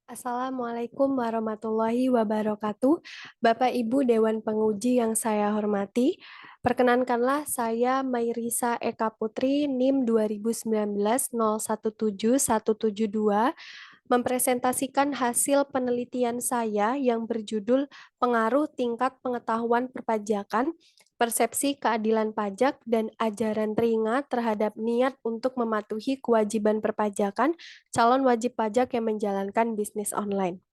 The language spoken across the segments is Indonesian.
Assalamualaikum warahmatullahi wabarakatuh. Bapak Ibu Dewan Penguji yang saya hormati, perkenankanlah saya Mairisa Eka Putri NIM 2019 017172 mempresentasikan hasil penelitian saya yang berjudul Pengaruh Tingkat Pengetahuan Perpajakan, Persepsi Keadilan Pajak, dan Ajaran Ringan terhadap niat untuk mematuhi kewajiban perpajakan calon wajib pajak yang menjalankan bisnis online.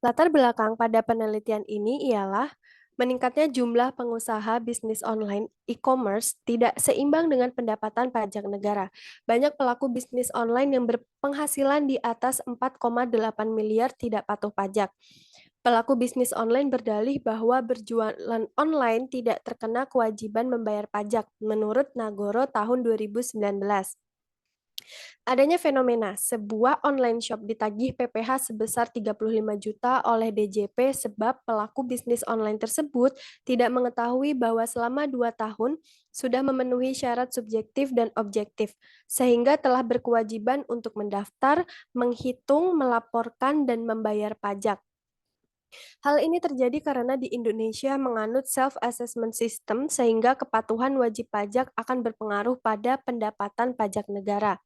Latar belakang pada penelitian ini ialah meningkatnya jumlah pengusaha bisnis online e-commerce tidak seimbang dengan pendapatan pajak negara. Banyak pelaku bisnis online yang berpenghasilan di atas 4,8 miliar tidak patuh pajak. Pelaku bisnis online berdalih bahwa berjualan online tidak terkena kewajiban membayar pajak menurut Nagoro tahun 2019. Adanya fenomena sebuah online shop ditagih PPh sebesar 35 juta oleh DJP sebab pelaku bisnis online tersebut tidak mengetahui bahwa selama 2 tahun sudah memenuhi syarat subjektif dan objektif, sehingga telah berkewajiban untuk mendaftar, menghitung, melaporkan, dan membayar pajak. Hal ini terjadi karena di Indonesia menganut self-assessment system sehingga kepatuhan wajib pajak akan berpengaruh pada pendapatan pajak negara.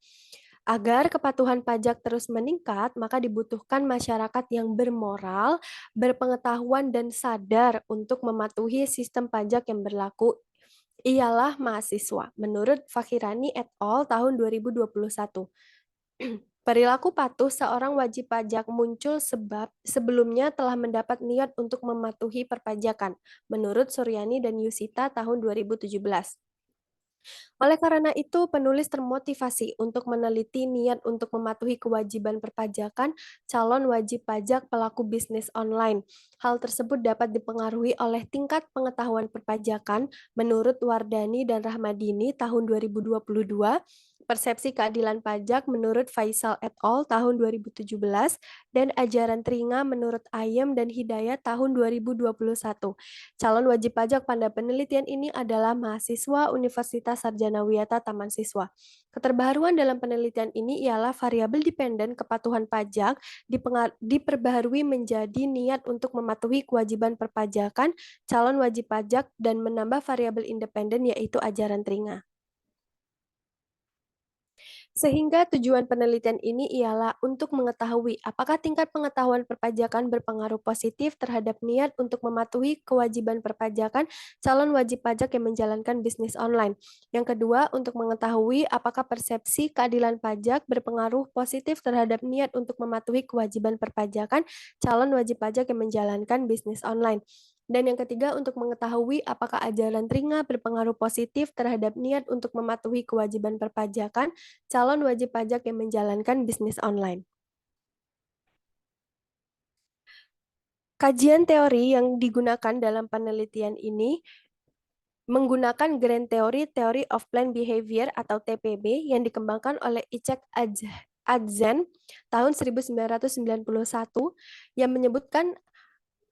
Agar kepatuhan pajak terus meningkat, maka dibutuhkan masyarakat yang bermoral, berpengetahuan, dan sadar untuk mematuhi sistem pajak yang berlaku ialah mahasiswa, menurut Fakhirani et al. Tahun 2021. Perilaku patuh seorang wajib pajak muncul sebab sebelumnya telah mendapat niat untuk mematuhi perpajakan, menurut Suryani dan Yusita tahun 2017. Oleh karena itu, penulis termotivasi untuk meneliti niat untuk mematuhi kewajiban perpajakan calon wajib pajak pelaku bisnis online. Hal tersebut dapat dipengaruhi oleh tingkat pengetahuan perpajakan menurut Wardani dan Rahmadini tahun 2022, persepsi keadilan pajak menurut Faisal et al. Tahun 2017, dan ajaran Tringa menurut Ayem dan Hidayat tahun 2021. Calon wajib pajak pada penelitian ini adalah mahasiswa Universitas Sarjana Wiyata Taman Siswa. Keterbaruan dalam penelitian ini ialah variabel dependen kepatuhan pajak diperbaharui menjadi niat untuk mematuhi kewajiban perpajakan calon wajib pajak dan menambah variabel independen yaitu ajaran Tringa. Sehingga tujuan penelitian ini ialah untuk mengetahui apakah tingkat pengetahuan perpajakan berpengaruh positif terhadap niat untuk mematuhi kewajiban perpajakan calon wajib pajak yang menjalankan bisnis online. Yang kedua, untuk mengetahui apakah persepsi keadilan pajak berpengaruh positif terhadap niat untuk mematuhi kewajiban perpajakan calon wajib pajak yang menjalankan bisnis online. Dan yang ketiga, untuk mengetahui apakah ajaran Tringa berpengaruh positif terhadap niat untuk mematuhi kewajiban perpajakan calon wajib pajak yang menjalankan bisnis online. Kajian teori yang digunakan dalam penelitian ini menggunakan Grand Theory Theory of Planned Behavior atau TPB yang dikembangkan oleh Icek Adzen tahun 1991 yang menyebutkan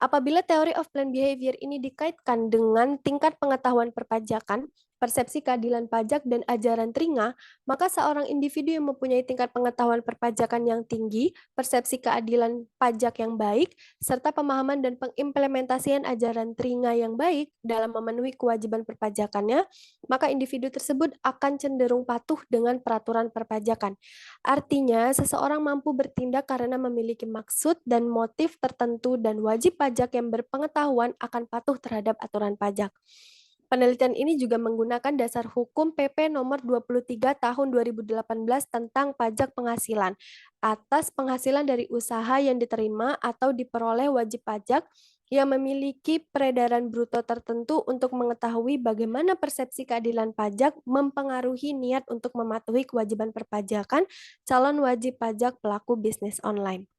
apabila teori of planned behavior ini dikaitkan dengan tingkat pengetahuan perpajakan, persepsi keadilan pajak, dan ajaran Tringa, maka seorang individu yang mempunyai tingkat pengetahuan perpajakan yang tinggi, persepsi keadilan pajak yang baik, serta pemahaman dan pengimplementasian ajaran Tringa yang baik dalam memenuhi kewajiban perpajakannya, maka individu tersebut akan cenderung patuh dengan peraturan perpajakan. Artinya, seseorang mampu bertindak karena memiliki maksud dan motif tertentu dan wajib pajak yang berpengetahuan akan patuh terhadap aturan pajak. Penelitian ini juga menggunakan dasar hukum PP nomor 23 tahun 2018 tentang pajak penghasilan atas penghasilan dari usaha yang diterima atau diperoleh wajib pajak yang memiliki peredaran bruto tertentu untuk mengetahui bagaimana persepsi keadilan pajak mempengaruhi niat untuk mematuhi kewajiban perpajakan calon wajib pajak pelaku bisnis online.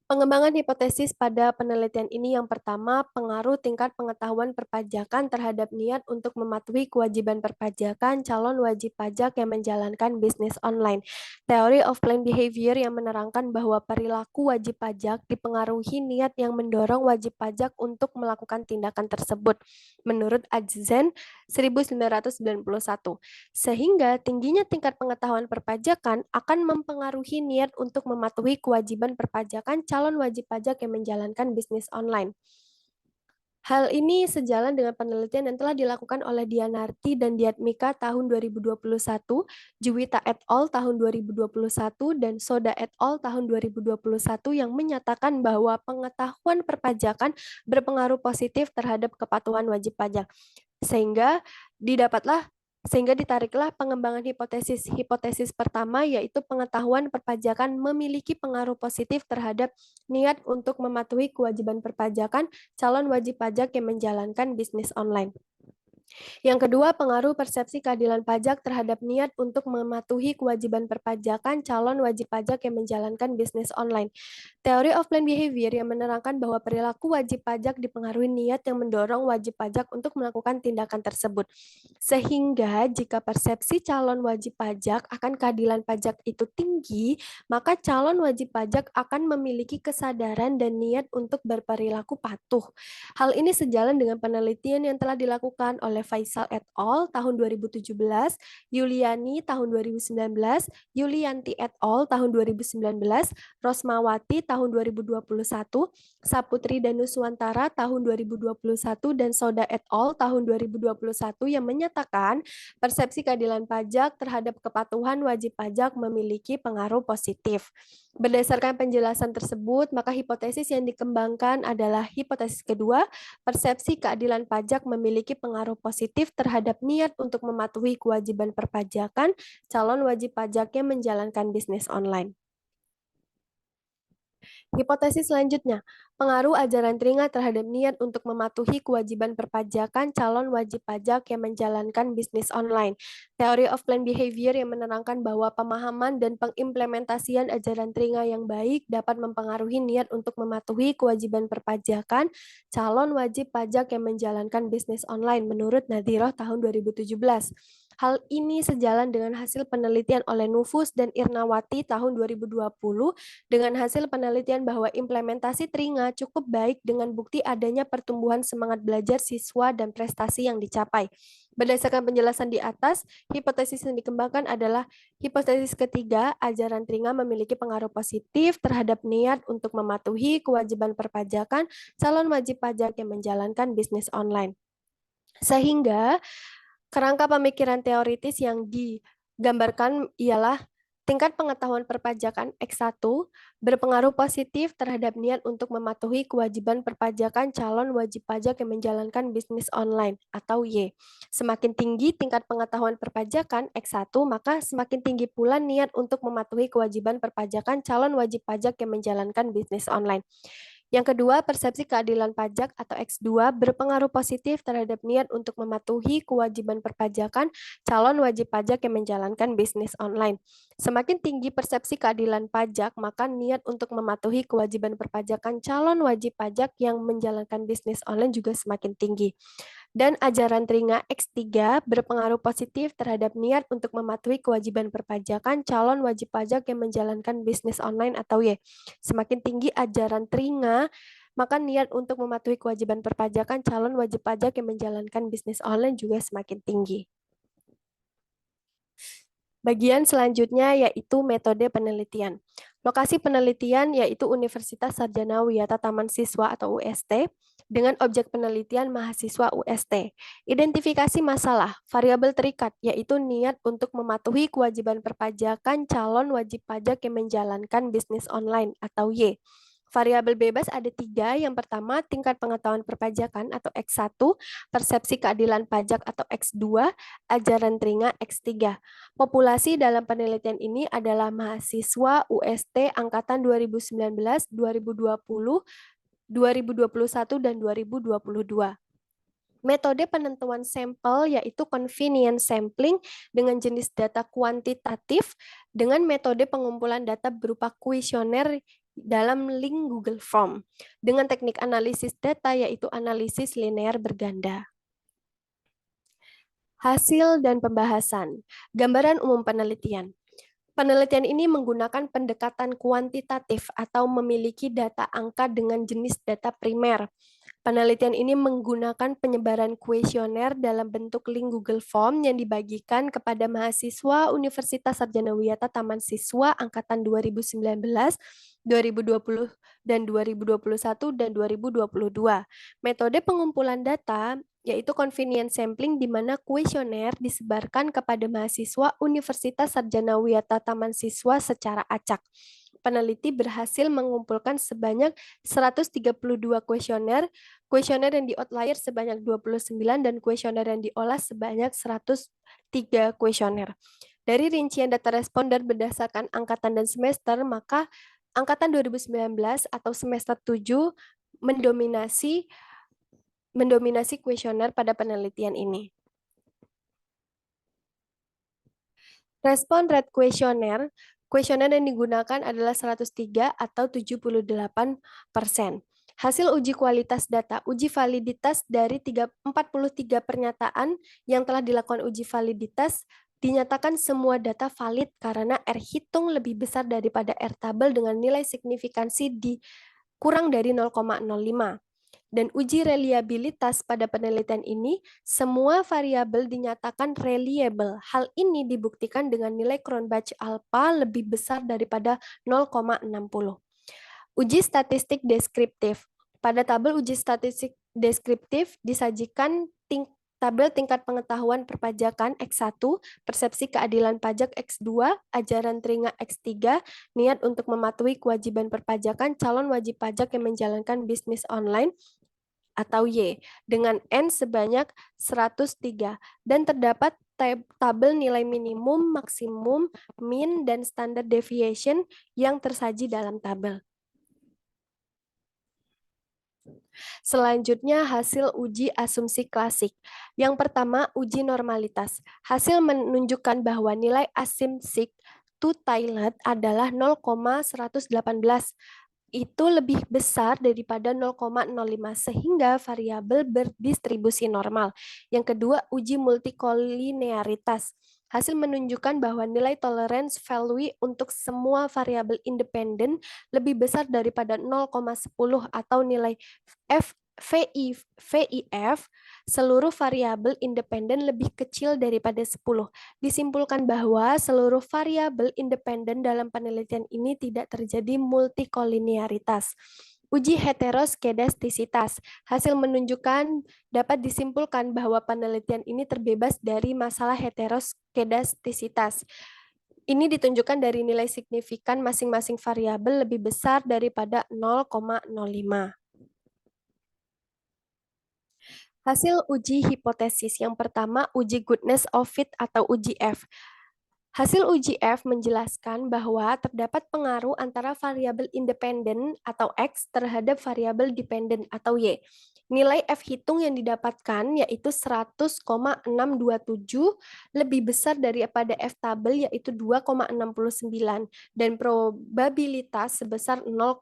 Pengembangan hipotesis pada penelitian ini yang pertama, pengaruh tingkat pengetahuan perpajakan terhadap niat untuk mematuhi kewajiban perpajakan calon wajib pajak yang menjalankan bisnis online. Teori of planned behavior yang menerangkan bahwa perilaku wajib pajak dipengaruhi niat yang mendorong wajib pajak untuk melakukan tindakan tersebut, menurut Adzen 1991. Sehingga tingginya tingkat pengetahuan perpajakan akan mempengaruhi niat untuk mematuhi kewajiban perpajakan calon wajib pajak yang menjalankan bisnis online. Hal ini sejalan dengan penelitian yang telah dilakukan oleh Dianarti dan Diatmika tahun 2021, Juwita et al. Tahun 2021, dan Soda et al. Tahun 2021 yang menyatakan bahwa pengetahuan perpajakan berpengaruh positif terhadap kepatuhan wajib pajak. Sehingga didapatlah sehingga ditariklah pengembangan hipotesis. Hipotesis pertama yaitu pengetahuan perpajakan memiliki pengaruh positif terhadap niat untuk mematuhi kewajiban perpajakan calon wajib pajak yang menjalankan bisnis online. Yang kedua, pengaruh persepsi keadilan pajak terhadap niat untuk mematuhi kewajiban perpajakan calon wajib pajak yang menjalankan bisnis online. Teori of planned behavior yang menerangkan bahwa perilaku wajib pajak dipengaruhi niat yang mendorong wajib pajak untuk melakukan tindakan tersebut. Sehingga jika persepsi calon wajib pajak akan keadilan pajak itu tinggi, maka calon wajib pajak akan memiliki kesadaran dan niat untuk berperilaku patuh. Hal ini sejalan dengan penelitian yang telah dilakukan oleh Faisal et al. Tahun 2017, Yuliani tahun 2019, Yulianti et al. Tahun 2019, Rosmawati tahun 2021, Saputri Danuswantara tahun 2021, dan Soda et al. Tahun 2021 yang menyatakan persepsi keadilan pajak terhadap kepatuhan wajib pajak memiliki pengaruh positif. Berdasarkan penjelasan tersebut, maka hipotesis yang dikembangkan adalah hipotesis kedua, persepsi keadilan pajak memiliki pengaruh positif terhadap niat untuk mematuhi kewajiban perpajakan calon wajib pajak yang menjalankan bisnis online. Hipotesis selanjutnya, pengaruh ajaran Tringa terhadap niat untuk mematuhi kewajiban perpajakan calon wajib pajak yang menjalankan bisnis online. Teori of planned behavior yang menerangkan bahwa pemahaman dan pengimplementasian ajaran Tringa yang baik dapat mempengaruhi niat untuk mematuhi kewajiban perpajakan calon wajib pajak yang menjalankan bisnis online menurut Nadhiroh tahun 2017. Hal ini sejalan dengan hasil penelitian oleh Nufus dan Irnawati tahun 2020 dengan hasil penelitian bahwa implementasi Tringa cukup baik dengan bukti adanya pertumbuhan semangat belajar siswa dan prestasi yang dicapai. Berdasarkan penjelasan di atas, hipotesis yang dikembangkan adalah hipotesis ketiga, ajaran Tringa memiliki pengaruh positif terhadap niat untuk mematuhi kewajiban perpajakan calon wajib pajak yang menjalankan bisnis online. Sehingga kerangka pemikiran teoritis yang digambarkan ialah tingkat pengetahuan perpajakan X1 berpengaruh positif terhadap niat untuk mematuhi kewajiban perpajakan calon wajib pajak yang menjalankan bisnis online atau Y. Semakin tinggi tingkat pengetahuan perpajakan X1, maka semakin tinggi pula niat untuk mematuhi kewajiban perpajakan calon wajib pajak yang menjalankan bisnis online. Yang kedua, persepsi keadilan pajak atau X2 berpengaruh positif terhadap niat untuk mematuhi kewajiban perpajakan calon wajib pajak yang menjalankan bisnis online. Semakin tinggi persepsi keadilan pajak, maka niat untuk mematuhi kewajiban perpajakan calon wajib pajak yang menjalankan bisnis online juga semakin tinggi. Dan ajaran Tringa X3 berpengaruh positif terhadap niat untuk mematuhi kewajiban perpajakan calon wajib pajak yang menjalankan bisnis online atau Y. Semakin tinggi ajaran Tringa, maka niat untuk mematuhi kewajiban perpajakan calon wajib pajak yang menjalankan bisnis online juga semakin tinggi. Bagian selanjutnya yaitu metode penelitian. Lokasi penelitian yaitu Universitas Sarjana Wiyata Taman Siswa atau UST dengan objek penelitian mahasiswa UST. Identifikasi masalah, variabel terikat yaitu niat untuk mematuhi kewajiban perpajakan calon wajib pajak yang menjalankan bisnis online atau Y. Variabel bebas ada 3. Yang pertama, tingkat pengetahuan perpajakan atau X1, persepsi keadilan pajak atau X2, ajaran Tringa X3. Populasi dalam penelitian ini adalah mahasiswa UST angkatan 2019, 2020, 2021, dan 2022. Metode penentuan sampel yaitu convenience sampling dengan jenis data kuantitatif dengan metode pengumpulan data berupa kuesioner dalam link Google Form dengan teknik analisis data yaitu analisis linear berganda. Hasil dan pembahasan. Gambaran umum penelitian. Penelitian ini menggunakan pendekatan kuantitatif atau memiliki data angka dengan jenis data primer. Penelitian ini menggunakan penyebaran kuesioner dalam bentuk link Google Form yang dibagikan kepada mahasiswa Universitas Sarjana Wiyata Taman Siswa angkatan 2019, 2020, dan 2021 dan 2022. Metode pengumpulan data yaitu convenience sampling di mana kuesioner disebarkan kepada mahasiswa Universitas Sarjana Wiyata Taman Siswa secara acak. Peneliti berhasil mengumpulkan sebanyak 132 kuesioner, kuesioner yang di outlier sebanyak 29, dan kuesioner yang diolah sebanyak 103 kuesioner. Dari rincian data responder berdasarkan angkatan dan semester, maka angkatan 2019 atau semester 7 mendominasi kuesioner pada penelitian ini. Respon rate kuesioner yang digunakan adalah 103 atau 78%. Hasil uji kualitas data, uji validitas dari 43 pernyataan yang telah dilakukan uji validitas dinyatakan semua data valid karena R hitung lebih besar daripada R tabel dengan nilai signifikansi di kurang dari 0,05. Dan uji reliabilitas pada penelitian ini, semua variabel dinyatakan reliable. Hal ini dibuktikan dengan nilai Cronbach alpha lebih besar daripada 0,60. Uji statistik deskriptif. Pada tabel uji statistik deskriptif disajikan tabel tingkat pengetahuan perpajakan X1, persepsi keadilan pajak X2, ajaran teringat X3, niat untuk mematuhi kewajiban perpajakan calon wajib pajak yang menjalankan bisnis online atau Y dengan N sebanyak 103 dan terdapat tabel nilai minimum, maksimum, mean, dan standard deviation yang tersaji dalam tabel. Selanjutnya, hasil uji asumsi klasik. Yang pertama, uji normalitas. Hasil menunjukkan bahwa nilai asumsi two-tailed adalah 0,118. Itu lebih besar daripada 0,05 sehingga variabel berdistribusi normal. Yang kedua, uji multikolinearitas. Hasil menunjukkan bahwa nilai tolerance value untuk semua variabel independen lebih besar daripada 0,10 atau nilai VIF seluruh variabel independen lebih kecil daripada 10. Disimpulkan bahwa seluruh variabel independen dalam penelitian ini tidak terjadi multikolinearitas. Uji heteroskedastisitas. Hasil menunjukkan dapat disimpulkan bahwa penelitian ini terbebas dari masalah heteroskedastisitas. Ini ditunjukkan dari nilai signifikan masing-masing variabel lebih besar daripada 0,05. Hasil uji hipotesis yang pertama, uji goodness of fit atau uji F. Hasil uji F menjelaskan bahwa terdapat pengaruh antara variabel independen atau X terhadap variabel dependen atau Y. Nilai F hitung yang didapatkan yaitu 100,627 lebih besar daripada F tabel yaitu 2,69 dan probabilitas sebesar 0,0.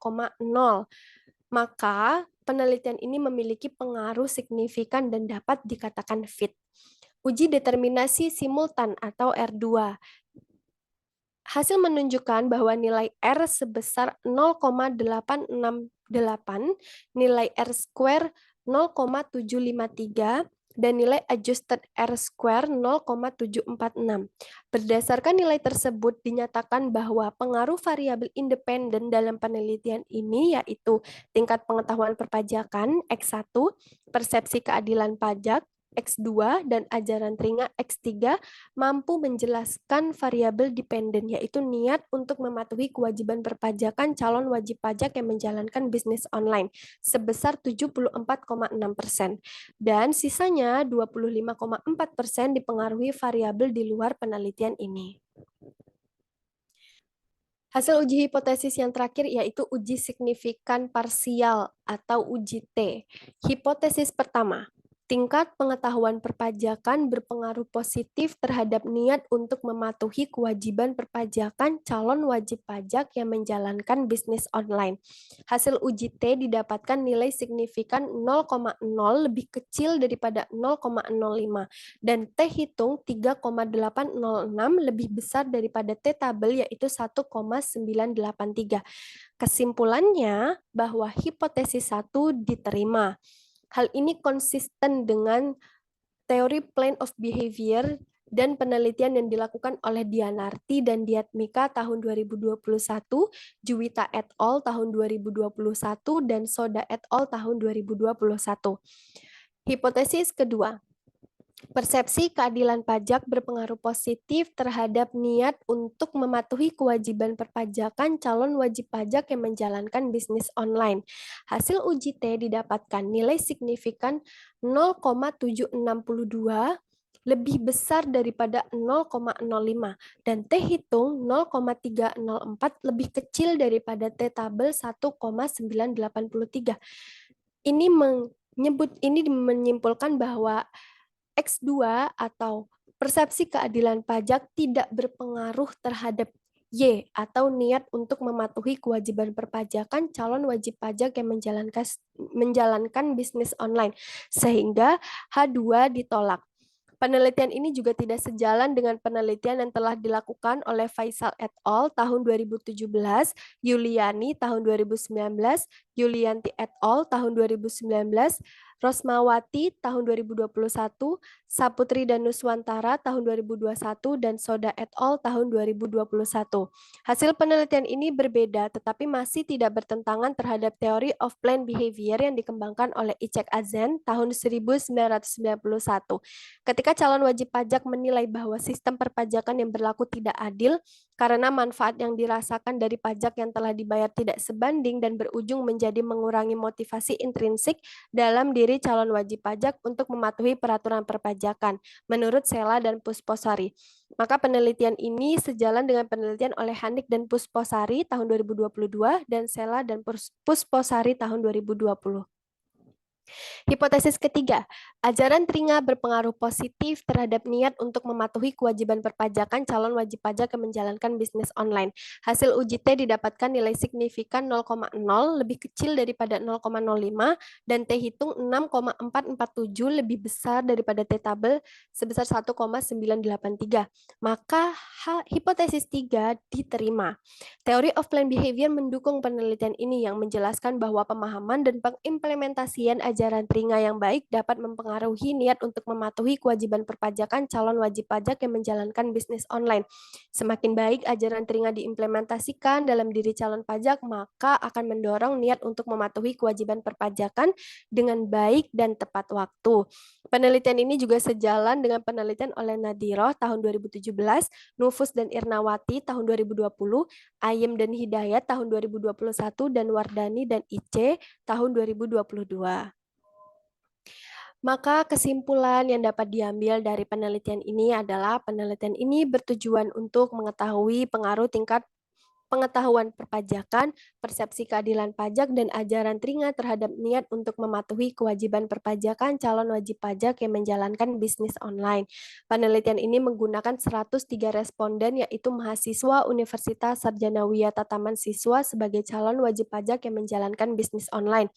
Maka penelitian ini memiliki pengaruh signifikan dan dapat dikatakan fit. Uji determinasi simultan atau R2. Hasil menunjukkan bahwa nilai R sebesar 0,868, nilai R square 0,753, dan nilai adjusted R square 0,746. Berdasarkan nilai tersebut dinyatakan bahwa pengaruh variabel independen dalam penelitian ini yaitu tingkat pengetahuan perpajakan X1, persepsi keadilan pajak X2, dan ajaran teringat X3 mampu menjelaskan variabel dependen yaitu niat untuk mematuhi kewajiban perpajakan calon wajib pajak yang menjalankan bisnis online sebesar 74,6%. Dan sisanya 25,4% dipengaruhi variabel di luar penelitian ini. Hasil uji hipotesis yang terakhir yaitu uji signifikan parsial atau uji T. Hipotesis pertama, Tingkat pengetahuan perpajakan berpengaruh positif terhadap niat untuk mematuhi kewajiban perpajakan calon wajib pajak yang menjalankan bisnis online. Hasil uji T didapatkan nilai signifikan 0,0 lebih kecil daripada 0,05 dan T hitung 3,806 lebih besar daripada T tabel yaitu 1,983. Kesimpulannya bahwa hipotesis 1 diterima. Hal ini konsisten dengan teori plan of behavior dan penelitian yang dilakukan oleh Dianarti dan Diatmika tahun 2021, Juwita et al. Tahun 2021, dan Soda et al. Tahun 2021. Hipotesis kedua, persepsi keadilan pajak berpengaruh positif terhadap niat untuk mematuhi kewajiban perpajakan calon wajib pajak yang menjalankan bisnis online. Hasil uji T didapatkan nilai signifikan 0,762 lebih besar daripada 0,05 dan T hitung 0,304 lebih kecil daripada T tabel 1,983. Ini menyimpulkan bahwa X2 atau persepsi keadilan pajak tidak berpengaruh terhadap Y atau niat untuk mematuhi kewajiban perpajakan calon wajib pajak yang menjalankan bisnis online, sehingga H2 ditolak. Penelitian ini juga tidak sejalan dengan penelitian yang telah dilakukan oleh Faisal et al. Tahun 2017, Yuliani tahun 2019, Yulianti et al. Tahun 2019, Rosmawati tahun 2021, Saputri dan Nuswantara tahun 2021, dan Soda et al. Tahun 2021. Hasil penelitian ini berbeda, tetapi masih tidak bertentangan terhadap teori of planned behavior yang dikembangkan oleh Icek Azen tahun 1991. Ketika calon wajib pajak menilai bahwa sistem perpajakan yang berlaku tidak adil karena manfaat yang dirasakan dari pajak yang telah dibayar tidak sebanding dan berujung menjadi mengurangi motivasi intrinsik dalam diri calon wajib pajak untuk mematuhi peraturan perpajakan, menurut Sela dan Pusposari. Maka penelitian ini sejalan dengan penelitian oleh Hanik dan Pusposari tahun 2022 dan Sela dan Pusposari tahun 2020. Hipotesis ketiga, ajaran Tringa berpengaruh positif terhadap niat untuk mematuhi kewajiban perpajakan calon wajib pajak yang menjalankan bisnis online. Hasil uji T didapatkan nilai signifikan 0,0 lebih kecil daripada 0,05 dan T hitung 6,447 lebih besar daripada T tabel sebesar 1,983. Maka hipotesis 3 diterima. Teori of planned behavior mendukung penelitian ini yang menjelaskan bahwa pemahaman dan pengimplementasian ajaran Tringa yang baik dapat mempengaruhi niat untuk mematuhi kewajiban perpajakan calon wajib pajak yang menjalankan bisnis online. Semakin baik ajaran Tringa diimplementasikan dalam diri calon pajak, maka akan mendorong niat untuk mematuhi kewajiban perpajakan dengan baik dan tepat waktu. Penelitian ini juga sejalan dengan penelitian oleh Nadiroh tahun 2017, Nufus dan Irnawati tahun 2020, Ayem dan Hidayat tahun 2021, dan Wardani dan Ice tahun 2022. Maka kesimpulan yang dapat diambil dari penelitian ini adalah penelitian ini bertujuan untuk mengetahui pengaruh tingkat pengetahuan perpajakan, persepsi keadilan pajak, dan ajaran Tringa terhadap niat untuk mematuhi kewajiban perpajakan calon wajib pajak yang menjalankan bisnis online. Penelitian ini menggunakan 103 responden yaitu mahasiswa Universitas Sarjana Wiyata Taman Siswa sebagai calon wajib pajak yang menjalankan bisnis online.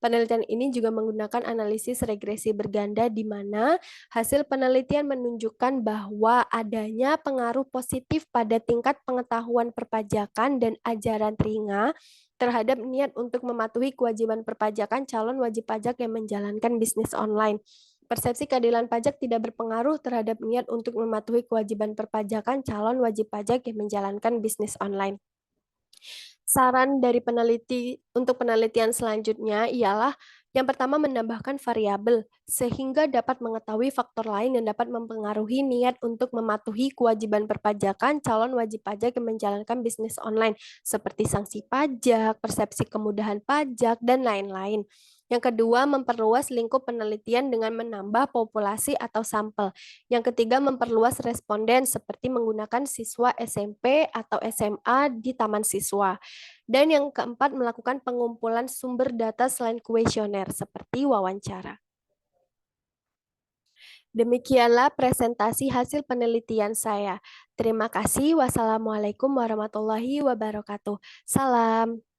Penelitian ini juga menggunakan analisis regresi berganda di mana hasil penelitian menunjukkan bahwa adanya pengaruh positif pada tingkat pengetahuan perpajakan dan ajaran Tringa terhadap niat untuk mematuhi kewajiban perpajakan calon wajib pajak yang menjalankan bisnis online. Persepsi keadilan pajak tidak berpengaruh terhadap niat untuk mematuhi kewajiban perpajakan calon wajib pajak yang menjalankan bisnis online. Saran dari peneliti untuk penelitian selanjutnya ialah yang pertama menambahkan variabel sehingga dapat mengetahui faktor lain yang dapat mempengaruhi niat untuk mematuhi kewajiban perpajakan calon wajib pajak yang menjalankan bisnis online seperti sanksi pajak, persepsi kemudahan pajak, dan lain-lain. Yang kedua, memperluas lingkup penelitian dengan menambah populasi atau sampel. Yang ketiga, memperluas responden seperti menggunakan siswa SMP atau SMA di taman siswa. Dan yang keempat, melakukan pengumpulan sumber data selain kuesioner seperti wawancara. Demikianlah presentasi hasil penelitian saya. Terima kasih. Wassalamualaikum warahmatullahi wabarakatuh. Salam.